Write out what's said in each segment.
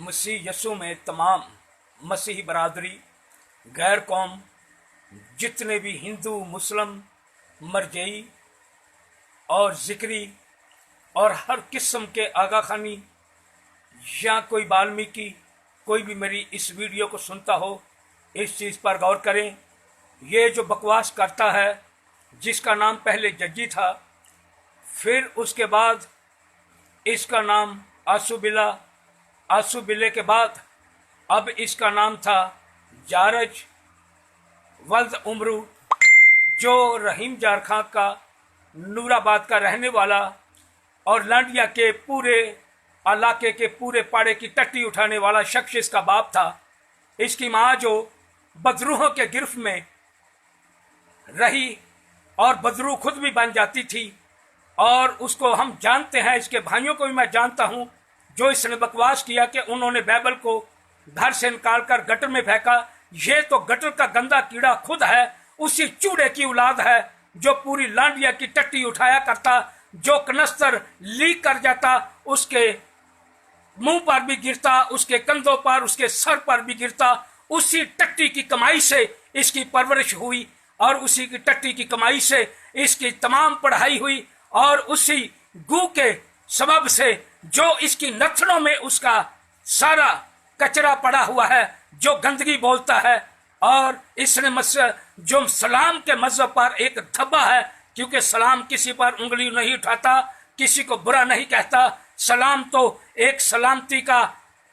मसीह यसु में तमाम मसीही बरादरी, गैर कौम, जितने भी हिंदू, मुस्लिम, मरजई और ज़िक्री और हर किस्म के आगा खानी या कोई वाल्मीकि, कोई भी मेरी इस वीडियो को सुनता हो, इस चीज़ पर गौर करें। ये जो बकवास करता है, जिसका नाम पहले जज्जी था, फिर उसके बाद इसका नाम आसुबिला, आसुबिले के बाद अब इसका नाम था जारज वल्द उमरू, जो रहीम जार खां का नूराबाद का रहने वाला और लांडिया के पूरे इलाके के पूरे पाड़े की टट्टी उठाने वाला शख्स इसका बाप था। इसकी माँ जो बदरूहों के गिरफ्त में रही और बदरू खुद भी बन जाती थी, और उसको हम जानते हैं, इसके भाइयों को भी मैं जानता हूँ, जो इसने बकवास किया कि उन्होंने बाइबल को घर से निकाल कर गटर में फेंका। ये तो गटर का गंदा कीड़ा खुद है, उसी चूड़े की औलाद है जो पूरी लांडिया की टट्टी उठाया करता, जो कनस्तर लीक कर जाता, उसके मुंह पर भी गिरता, उसके कंधों पर, उसके सर पर भी गिरता। उसी टट्टी की कमाई से इसकी परवरिश हुई और उसी की टट्टी की कमाई से इसकी तमाम पढ़ाई हुई, और उसी गू के सबब से जो इसकी नथनों में उसका सारा कचरा पड़ा हुआ है, जो गंदगी बोलता है। और इसने जो सलाम के मजहब पर एक धब्बा है, क्योंकि सलाम किसी पर उंगली नहीं उठाता, किसी को बुरा नहीं कहता। सलाम तो एक सलामती का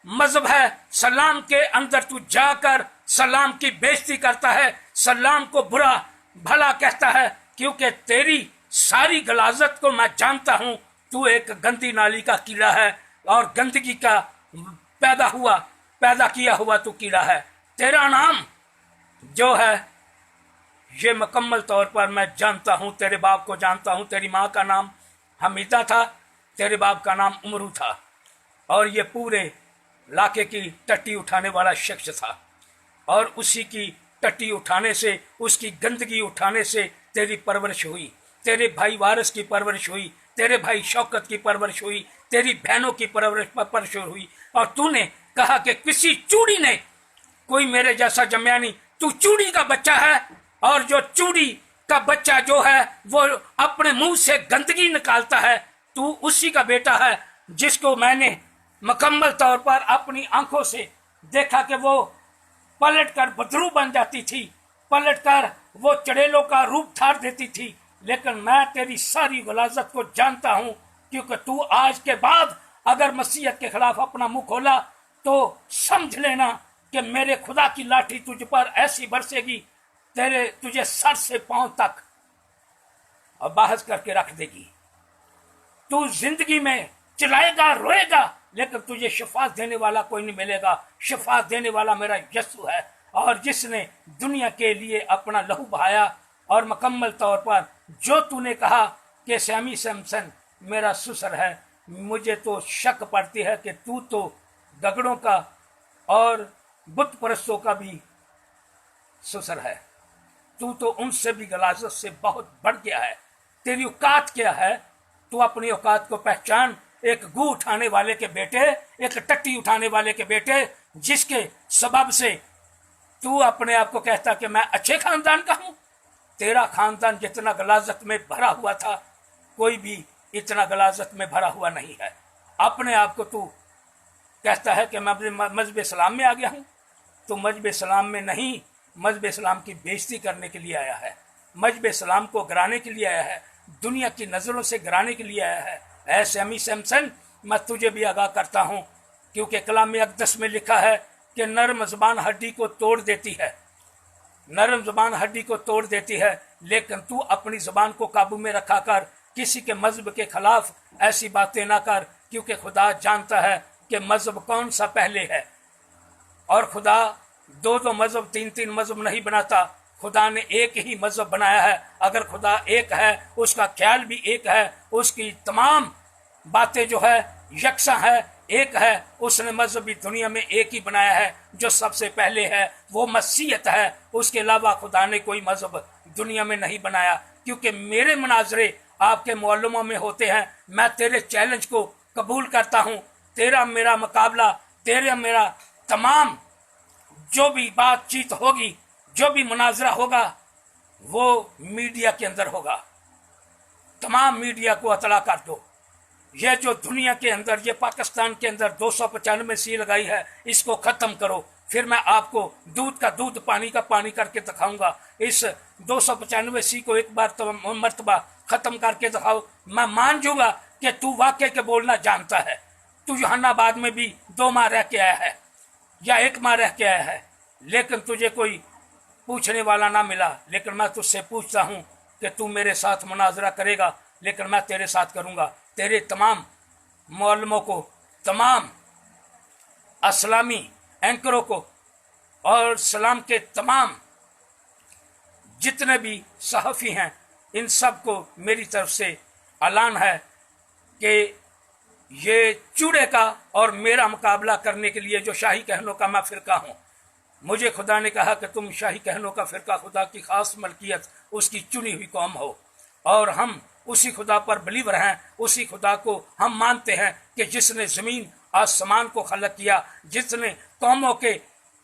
मजहब है। सलाम के अंदर तू जाकर सलाम की बेइज्जती करता है, सलाम को बुरा भला कहता है, क्योंकि तेरी सारी गलाजत को मैं जानता हूं। तू एक गंदी नाली का कीड़ा है और गंदगी का पैदा किया हुआ तू कीड़ा है। तेरा नाम जो है ये मुकम्मल तौर पर मैं जानता हूं, तेरे बाप को जानता हूं। तेरी माँ का नाम हमीदा था, तेरे बाप का नाम उमरू था, और ये पूरे इलाके की टट्टी उठाने वाला शख्स था। और उसी की टट्टी उठाने से, उसकी गंदगी उठाने से तेरी परवरिश हुई, तेरे भाई वारिस की परवरिश हुई, तेरे भाई शौकत की परवरिश हुई, तेरी बहनों की परवरिश हुई। और तूने कहा कि किसी चूड़ी ने कोई मेरे जैसा जमया नहीं। तू चूड़ी का बच्चा है, और जो चूड़ी का बच्चा जो है वो अपने मुंह से गंदगी निकालता है। तू उसी का बेटा है जिसको मैंने मुकम्मल तौर पर अपनी आंखों से देखा कि वो पलट कर बदरू बन जाती थी, पलट कर वो चड़ेलों का रूप धार देती थी। लेकिन मैं तेरी सारी गलाजत को जानता हूं, क्योंकि तू आज के बाद अगर मसीहत के खिलाफ अपना मुंह खोला तो समझ लेना कि मेरे खुदा की लाठी तुझ पर ऐसी बरसेगी, तुझे सर से पांव तक और बाहस करके रख देगी। तू जिंदगी में चिल्लाएगा, रोएगा, लेकिन तुझे शिफा देने वाला कोई नहीं मिलेगा। शिफा देने वाला मेरा यीशु है, और जिसने दुनिया के लिए अपना लहू बहाया। और मुकम्मल तौर पर जो तूने कहा कि सैमी सैमसन मेरा ससुर है, मुझे तो शक पड़ती है कि तू तो दगड़ों का और बुत परस्तों का भी ससुर है। तू तो उनसे भी गलाजत से बहुत बढ़ गया है। तेरी औकात क्या है? तू अपनी औकात को पहचान। एक गू उठाने वाले के बेटे, एक टट्टी उठाने वाले के बेटे, जिसके सबब से तू अपने आप को कहता कि मैं अच्छे खानदान का हूं। तेरा खानदान जितना गलाजत में भरा हुआ था, कोई भी इतना गलाजत में भरा हुआ नहीं है। अपने आप को तू कहता है कि मैं मजहब इस्लाम में आ गया हूं। तो मजहब इस्लाम में नहीं, मजहब इस्लाम की बेइज्जती करने के लिए आया है, मजहब इस्लाम को गिराने के लिए आया है, दुनिया की नज़रों से गिराने के लिए आया है। ऐ सैमी सैमसन, मैं तुझे भी आगाह करता हूं, क्योंकि कलाम अक़दस में लिखा है कि नरम ज़बान हड्डी को तोड़ देती है, नरम ज़बान हड्डी को तोड़ देती है। लेकिन तू अपनी ज़बान को काबू में रखा कर, किसी के मजहब के खिलाफ ऐसी बातें ना कर, क्योंकि खुदा जानता है कि मजहब कौन सा पहले है। और खुदा दो मजहब, तीन मजहब नहीं बनाता। खुदा ने एक ही मजहब बनाया है। अगर खुदा एक है, उसका ख्याल भी एक है, उसकी तमाम बातें जो है यकसा है, एक है। उसने मजहब भी दुनिया में एक ही बनाया है, जो सबसे पहले है वो मसीहत है। उसके अलावा खुदा ने कोई मजहब दुनिया में नहीं बनाया। क्योंकि मेरे मुनाजरे आपके मौलुमों में होते हैं, मैं तेरे चैलेंज को कबूल करता हूँ। तेरा मेरा मुकाबला तेरे मेरा तमाम जो भी बातचीत होगी, जो भी मुनाजरा होगा, वो मीडिया के अंदर होगा। तमाम मीडिया को अतला कर दो। ये जो दुनिया के अंदर, ये पाकिस्तान के अंदर 295 सी लगाई है, इसको ख़त्म करो। फिर मैं आपको दूध का दूध, पानी का पानी करके दिखाऊंगा। इस 295 सी को एक बार तो मर्तबा ख़त्म करके दिखाओ, मैं मान जूँगा कि तू वाकई के बोलना जानता है। तू जहानाबाद में भी 2 माह रह के आया है या 1 माह रह के आया है, लेकिन तुझे कोई पूछने वाला ना मिला। लेकिन मैं तुझसे पूछता हूँ कि तू मेरे साथ मुनाजरा करेगा, लेकिन मैं तेरे साथ करूँगा। तेरे तमाम मौलमों को, तमाम असलामी एंकरों को और सलाम के तमाम जितने भी सहाफ़ी हैं, इन सब को मेरी तरफ से ऐलान है कि ये चूड़े का और मेरा मुकाबला करने के लिए जो शाही कहनों का मैं फ़िरका हूँ, मुझे खुदा ने कहा कि तुम शाही कहनों का फ़िरका, खुदा की ख़ास मलकियत, उसकी चुनी हुई कौम हो। और हम उसी खुदा पर बिलीवर हैं, उसी खुदा को हम मानते हैं कि जिसने ज़मीन आसमान को खलक किया, जिसने कौमों के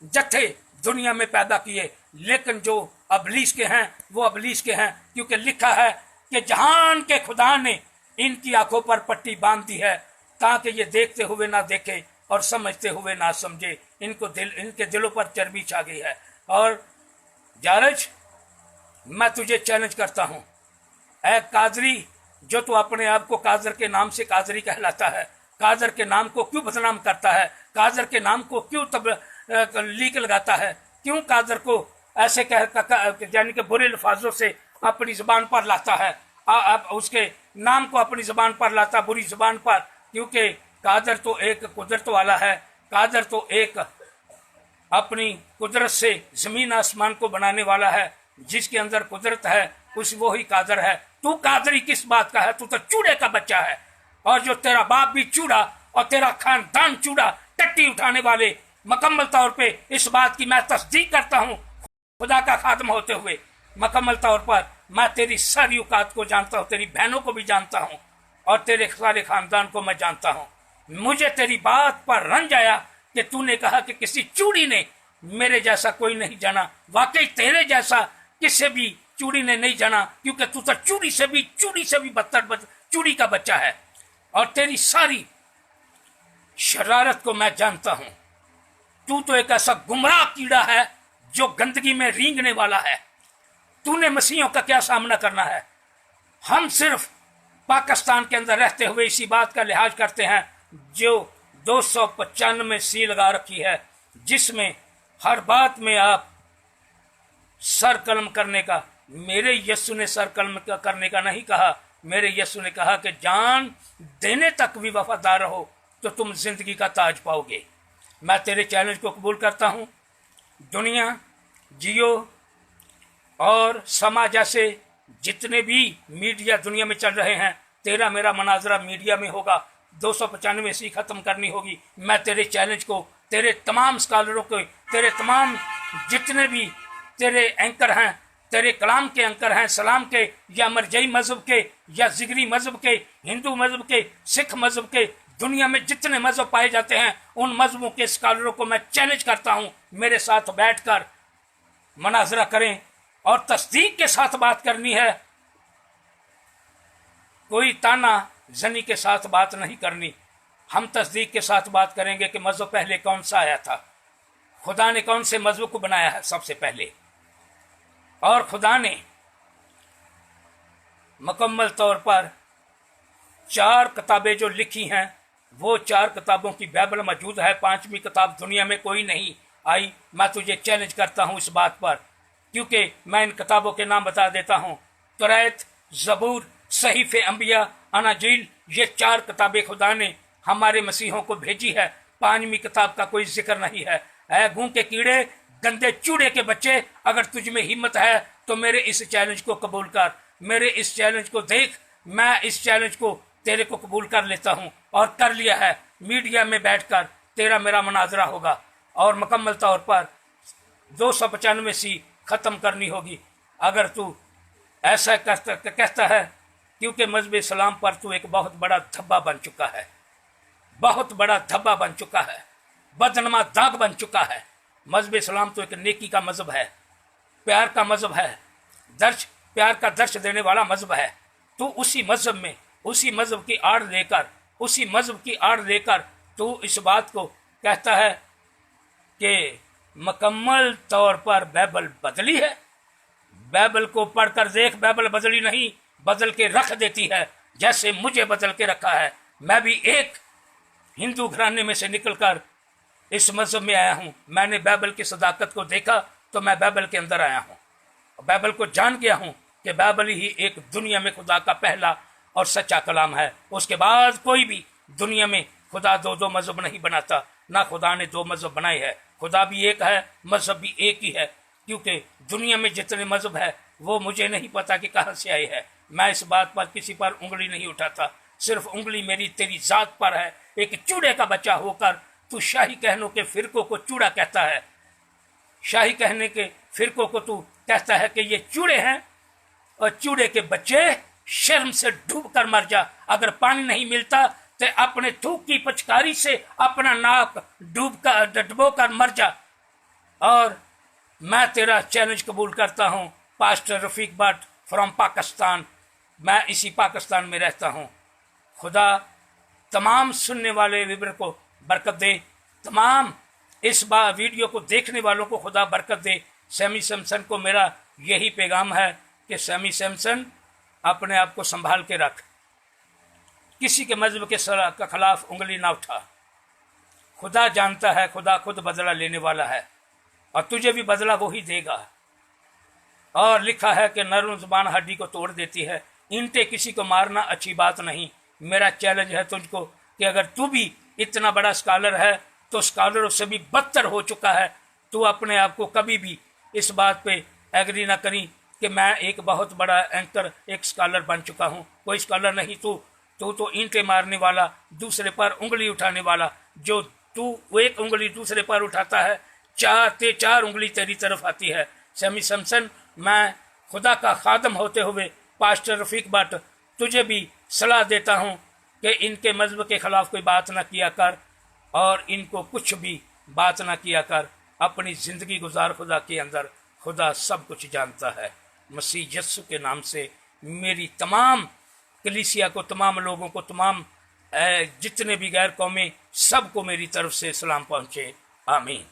जत्थे दुनिया में पैदा किए। लेकिन जो अबलीस के हैं वो अबलीस के हैं, क्योंकि लिखा है कि जहान के खुदा ने इनकी आंखों पर पट्टी बांध दी है ताकि ये देखते हुए ना देखे और समझते हुए ना समझे। इनके दिलों पर चर्बी छा गई है। और जारज, मैं तुझे चैलेंज करता हूँ, ऐ कादरी, जो तू अपने आप को कादर के नाम से कादरी कहलाता है, कादर के नाम को क्यों बदनाम करता है? कादर के नाम को क्यों लीक लगाता है? क्यों कादर को ऐसे यानी कि बुरे अल्फाजों से अपनी ज़बान पर लाता है? उसके नाम को अपनी ज़बान पर लाता, बुरी ज़बान पर, क्योंकि कादर तो एक कुदरत वाला है। कादर तो एक अपनी कुदरत से ज़मीन आसमान को बनाने वाला है। जिसके अंदर कुदरत है उस वो ही कादर है। तू कादरी किस बात का है? तू तो चूड़े का बच्चा है। और जो तेरा बाप भी चूड़ा और तेरा खानदान चूड़ा, टट्टी उठाने वाले, मुकम्मल तौर पे इस बात की मैं तस्दीक करता हूँ खुदा का खादम होते हुए। मुकम्मल तौर पर मैं तेरी सारी औकात को जानता हूँ, तेरी बहनों को भी जानता हूँ और तेरे सारे खानदान को मैं जानता हूँ। मुझे तेरी बात पर रंज आया कि तूने कहा कि किसी चूड़ी ने मेरे जैसा कोई नहीं जाना। वाकई तेरे जैसा किसी भी चूड़ी ने नहीं जाना, क्योंकि तू तो चूड़ी से भी बदतर चूड़ी का बच्चा है। और तेरी सारी शरारत को मैं जानता हूँ। तू तो एक ऐसा गुमराह कीड़ा है जो गंदगी में रेंगने वाला है। तूने मसीहों का क्या सामना करना है? हम सिर्फ पाकिस्तान के अंदर रहते हुए इसी बात का लिहाज करते हैं जो 295 सी लगा रखी है, जिसमें हर बात में आप सर कलम करने का, मेरे यस्सु ने सर कलम करने का नहीं कहा। मेरे यस्सु ने कहा कि जान देने तक भी वफादार रहो तो तुम जिंदगी का ताज पाओगे। मैं तेरे चैलेंज को कबूल करता हूँ। दुनिया, जियो और समा जैसे जितने भी मीडिया दुनिया में चल रहे हैं, तेरा मेरा मुनाजरा मीडिया में होगा। 295 सी ख़त्म करनी होगी। मैं तेरे चैलेंज को, तेरे तमाम स्कॉलरों को, तेरे तमाम जितने भी तेरे एंकर हैं, तेरे कलाम के एंकर हैं, सलाम के या मरजई मज़हब के या जिगरी मज़हब के, हिंदू मज़हब के, सिख मज़हब के, दुनिया में जितने मज़हब पाए जाते हैं उन मज़हबों के स्कॉलरों को मैं चैलेंज करता हूँ, मेरे साथ बैठकर मुनाजरा करें और तस्दीक के साथ बात करनी है। कोई ताना जनी के साथ बात नहीं करनी। हम तस्दीक के साथ बात करेंगे कि मज़हब पहले कौन सा आया था, खुदा ने कौन से मज़हब को बनाया है सबसे पहले। और खुदा ने मुकम्मल तौर पर 4 किताबें जो लिखी हैं, वो 4 किताबों की बाइबल मौजूद है। 5वीं किताब दुनिया में कोई नहीं आई। मैं तुझे चैलेंज करता हूँ इस बात पर, क्योंकि मैं इन किताबों के नाम बता देता हूँ। तौरात, ज़बूर, सहीफ़े अंबिया, अनाजील, ये 4 किताबें खुदा ने हमारे मसीहों को भेजी है। 5वीं किताब का कोई जिक्र नहीं है। ऐ गूं के कीड़े, गंदे चूड़े के बच्चे, अगर तुझ में हिम्मत है तो मेरे इस चैलेंज को कबूल कर, मेरे इस चैलेंज को देख। मैं इस चैलेंज को तेरे को कबूल कर लेता हूँ और कर लिया है। मीडिया में बैठकर तेरा मेरा मुनाजरा होगा और मुकम्मल तौर पर 295 सी ख़त्म करनी होगी। अगर तू ऐसा कहता है, क्योंकि मज़हब इस्लाम पर तू एक बहुत बड़ा धब्बा बन चुका है, बहुत बड़ा धब्बा बन चुका है। बदनमा दाग बन चुका है। मजहब इस्लाम तो एक नेकी का मजहब है, प्यार का मजहब है, दर्श प्यार का दर्श देने वाला मजहब है। तो उसी मजहब में, उसी मजहब की आड़ लेकर, उसी मजहब की आड़ लेकर तो इस बात को कहता है कि मुकम्मल तौर पर बाइबल बदली है। बाइबल को पढ़कर देख, बाइबल बदली नहीं, बदल के रख देती है, जैसे मुझे बदल के रखा है। मैं भी एक हिंदू घराने में से निकलकर इस मजहब में आया हूँ। मैंने बाइबल की सदाकत को देखा तो मैं बाइबल के अंदर आया हूँ। बाइबल को जान गया हूँ कि बाइबल ही एक दुनिया में खुदा का पहला और सच्चा कलाम है। उसके बाद कोई भी दुनिया में खुदा दो दो मजहब नहीं बनाता, ना खुदा ने दो मजहब बनाए हैं। खुदा भी एक है, मजहब भी एक ही है, क्योंकि दुनिया में जितने मजहब है वो मुझे नहीं पता कि कहाँ से आए हैं। मैं इस बात पर किसी पर उंगली नहीं उठाता, सिर्फ उंगली मेरी तेरी जात पर है। एक चूड़े का बच्चा होकर तू शाही कहनों के फिरकों को चूड़ा कहता है, शाही कहने के फिरकों को तू कहता है कि ये चूड़े हैं, और चूड़े के बच्चे शर्म से डूब कर मर जा। अगर पानी नहीं मिलता तो अपने थूक की पचकारी से अपना नाक डुबो कर मर जा। और मैं तेरा चैलेंज कबूल करता हूँ, पास्टर रफीक भट्ट फ्रॉम पाकिस्तान। मैं इसी पाकिस्तान में रहता हूँ। खुदा तमाम सुनने वाले विवर को बरकत दे, तमाम इस बार वीडियो को देखने वालों को खुदा बरकत दे। सैमी सैमसन को मेरा यही पैगाम है कि सैमी सैमसन अपने आप को संभाल के रख, किसी के मजहब के खिलाफ उंगली ना उठा। खुदा जानता है, खुदा खुद बदला लेने वाला है और तुझे भी बदला वो ही देगा। और लिखा है कि नरम जुबान हड्डी को तोड़ देती है, ईंटें किसी को मारना अच्छी बात नहीं। मेरा चैलेंज है तुझको कि अगर तू भी इतना बड़ा स्कॉलर है तो स्कॉलरों से भी बदतर हो चुका है। तू अपने आप को कभी भी इस बात पे एग्री ना करी कि मैं एक बहुत बड़ा एंकर, एक स्कॉलर बन चुका हूँ। कोई स्कॉलर नहीं, तू तो ईंटें मारने वाला, दूसरे पर उंगली उठाने वाला। जो तू एक उंगली दूसरे पर उठाता है, चार उंगली तेरी तरफ आती है। सैमी सैमसन, मैं खुदा का खादम होते हुए पास्टर रफीक भट्ट तुझे भी सलाह देता हूँ कि इनके मजहब के खिलाफ कोई बात ना किया कर और इनको कुछ भी बात ना किया कर। अपनी ज़िंदगी गुजार खुदा के अंदर, खुदा सब कुछ जानता है। मसीह यस्सु के नाम से मेरी तमाम कलीसिया को, तमाम लोगों को, तमाम जितने भी गैर कौमें, सबको मेरी तरफ से सलाम पहुँचे। आमीन।